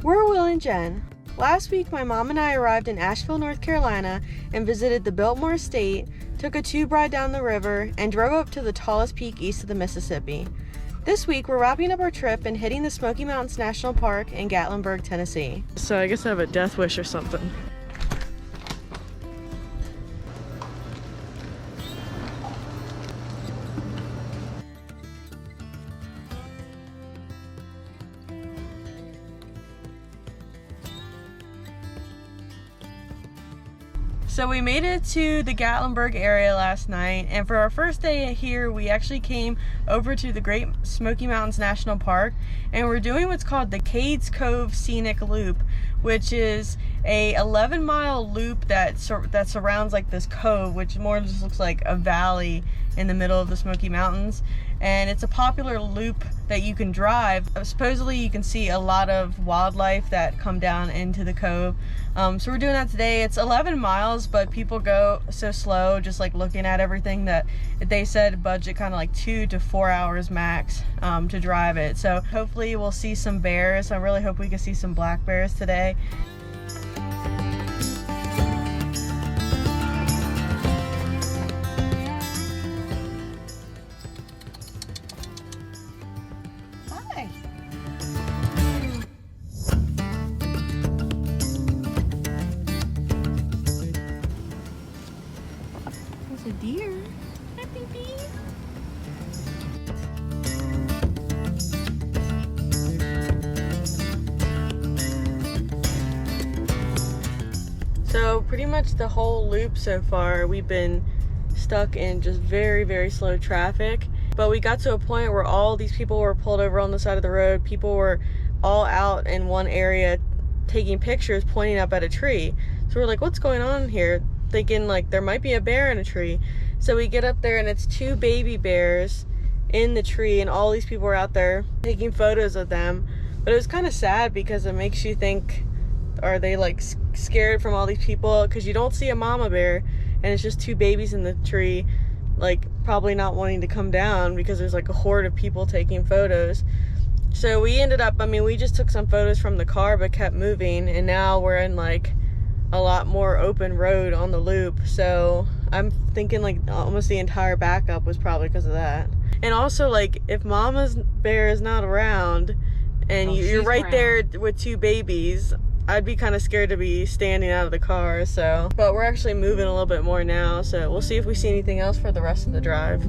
We're Will and Jen. Last week, my mom and I arrived in Asheville, North Carolina and visited the Biltmore Estate, took a tube ride down the river, and drove up to the tallest peak east of the Mississippi. This week, we're wrapping up our trip and hitting the Smoky Mountains National Park in Gatlinburg, Tennessee. So I guess I have a death wish or something. So we made it to the Gatlinburg area last night, and for our first day here we actually came over to the Great Smoky Mountains National Park, and we're doing what's called the Cades Cove Scenic Loop, which is a 11-mile loop that surrounds like this cove, which more just looks like a valley in the middle of the Smoky Mountains. And it's a popular loop that you can drive. Supposedly you can see a lot of wildlife that come down into the cove. So we're doing that today. It's 11 miles, but people go so slow just like looking at everything that they said budget kind of like 2 to 4 hours max to drive it. So hopefully we'll see some bears. I really hope we can see some black bears today. A deer. Hi, baby. So pretty much the whole loop so far, we've been stuck in just very, very slow traffic. But we got to a point where all these people were pulled over on the side of the road. People were all out in one area taking pictures, pointing up at a tree. So we're like, what's going on here? Thinking like there might be a bear in a tree. So we get up there and it's 2 baby bears in the tree, and all these people are out there taking photos of them. But it was kind of sad because it makes you think, are they like scared from all these people? Because you don't see a mama bear and it's just 2 babies in the tree, like probably not wanting to come down because there's like a horde of people taking photos. So we ended up, we just took some photos from the car but kept moving, and now we're in like a lot more open road on the loop. So I'm thinking like almost the entire backup was probably because of that. And also, like, if mama's bear is not around and you're right there with 2 babies, I'd be kind of scared to be standing out of the car. So, but we're actually moving a little bit more now, so we'll see if we see anything else for the rest of the drive.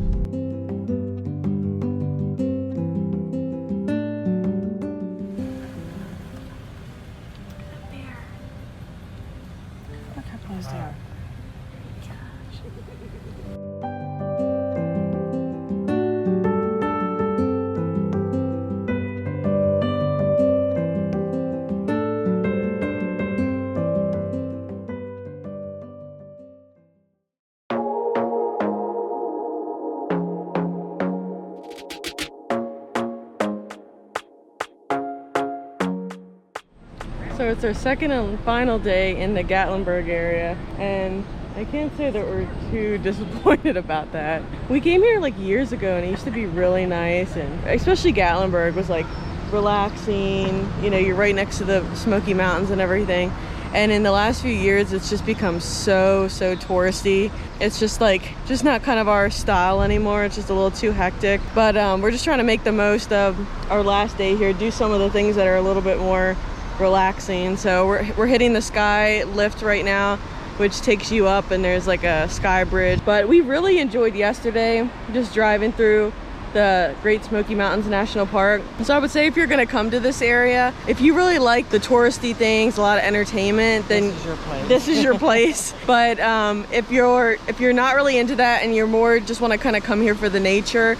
So it's our second and final day in the Gatlinburg area, and I can't say that we're too disappointed about that. We came here like years ago and it used to be really nice, and especially Gatlinburg was like relaxing. You know, you're right next to the Smoky Mountains and everything. And in the last few years, it's just become so touristy. It's just not kind of our style anymore. It's just a little too hectic. But we're just trying to make the most of our last day here, do some of the things that are a little bit more relaxing. So we're hitting the Skylift right now, which takes you up, and there's like a sky bridge. But we really enjoyed yesterday just driving through the Great Smoky Mountains National Park. So I would say if you're gonna come to this area, if you really like the touristy things, a lot of entertainment, then this is your place. But if you're not really into that and you're more just want to kind of come here for the nature,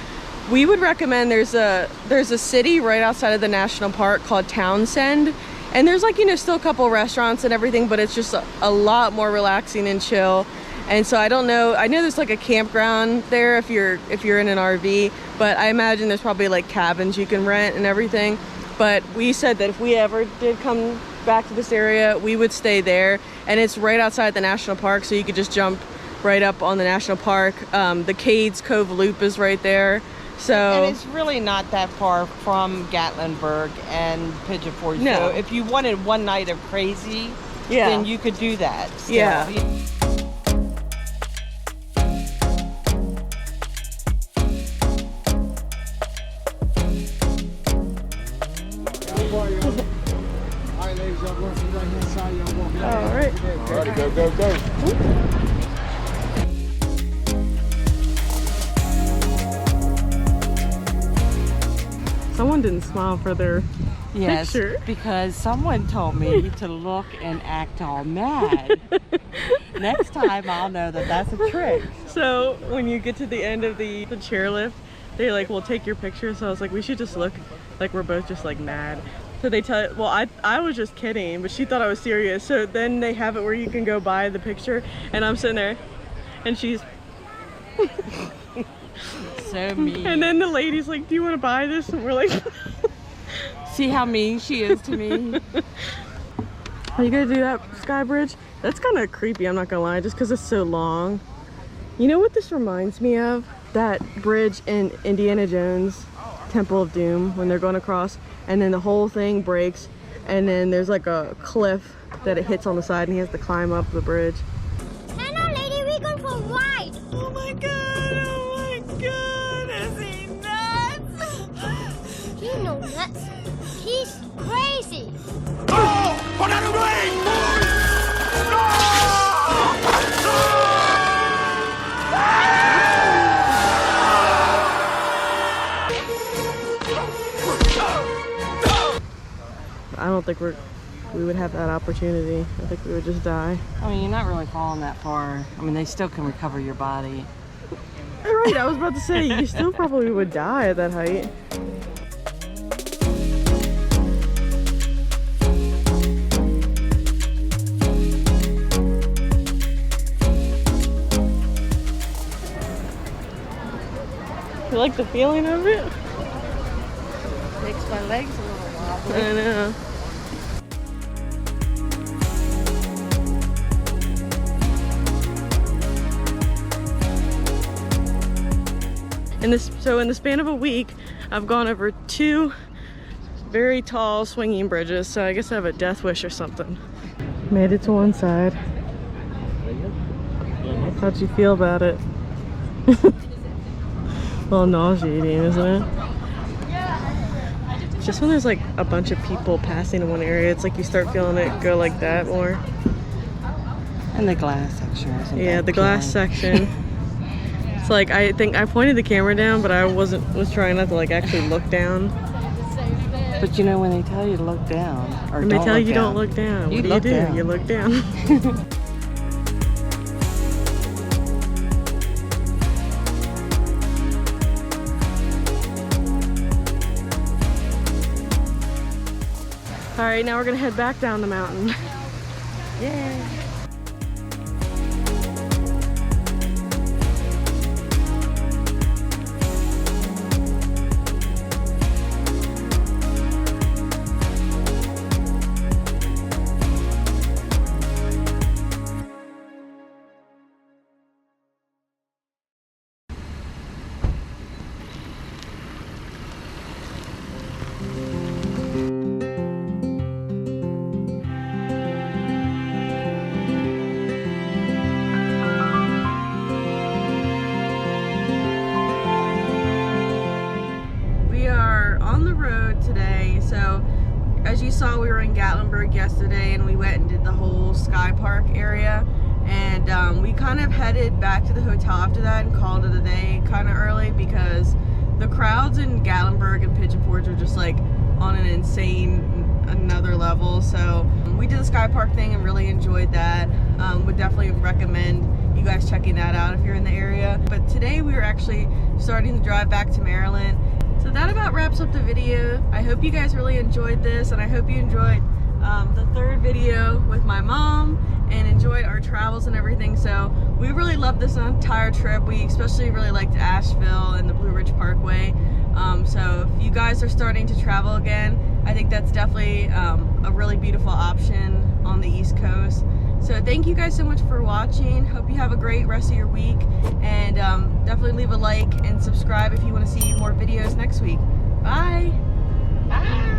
we would recommend there's a city right outside of the national park called Townsend. And there's like, you know, still a couple restaurants and everything, but it's just a lot more relaxing and chill. And so I don't know, I know there's like a campground there if you're in an RV, but I imagine there's probably like cabins you can rent and everything. But we said that if we ever did come back to this area, we would stay there. And it's right outside the national park, so you could just jump right up on the national park. The Cades Cove Loop is right there. So and it's really not that far from Gatlinburg and Pigeon Forge. No. So if you wanted one night of crazy, yeah, then you could do that. Still. yeah. Alright, ladies, y'all going from the right hand side, y'all walking All right. Alright, go, go, go. Someone didn't smile for their picture. Because someone told me to look and act all mad. Next time I'll know that that's a trick. So when you get to the end of the chairlift, they like will take your picture. So I was like, we should just look like we're both just like mad. So they tell, well, I was just kidding, but she thought I was serious. So then they have it where you can go buy the picture, and I'm sitting there, and she's So mean. and then the lady's like, do you want to buy this? And we're like, see how mean she is to me. are you gonna do that sky bridge? That's kind of creepy, I'm not gonna lie, just because it's so long. You know what this reminds me of? That bridge in Indiana Jones Temple of Doom, when they're going across and then the whole thing breaks and then there's like a cliff that it hits on the side and he has to climb up the bridge. Hello, lady, we're going for a ride. Oh my god, is he nuts? You know nuts. He's crazy. I don't think we would have that opportunity. I think we would just die. I mean, you're not really falling that far. I mean, they still can recover your body. Right, I was about to say, you still probably would die at that height. You like the feeling of it? Makes my legs a little wobbly. I know. So in the span of a week, I've gone over 2 very tall swinging bridges. So I guess I have a death wish or something. Made it to one side. How'd you feel about it? A little nauseating, isn't it? Just when there's like a bunch of people passing in one area, it's like you start feeling it go like that more. And the glass section. Yeah, the glass section. It's like, I think I pointed the camera down, but I was trying not to like actually look down. But you know, when they tell you to look down, or And they tell you don't look down. You What do you do? look down. You look down. All right, now we're gonna head back down the mountain. Yay. As you saw, we were in Gatlinburg yesterday and we went and did the whole Sky Park area, and we kind of headed back to the hotel after that and called it a day kind of early because the crowds in Gatlinburg and Pigeon Forge are just like on an insane another level. So we did the Sky Park thing and really enjoyed that. Would definitely recommend you guys checking that out if you're in the area. But today we were actually starting to drive back to Maryland. So that about wraps up the video. I hope you guys really enjoyed this, and I hope you enjoyed the third video with my mom and enjoyed our travels and everything. So we really loved this entire trip. We especially really liked Asheville and the Blue Ridge Parkway. So if you guys are starting to travel again, I think that's definitely a really beautiful option on the East Coast. So thank you guys so much for watching. Hope you have a great rest of your week, and definitely leave a like and subscribe if you want to see more videos next week. Bye. Bye.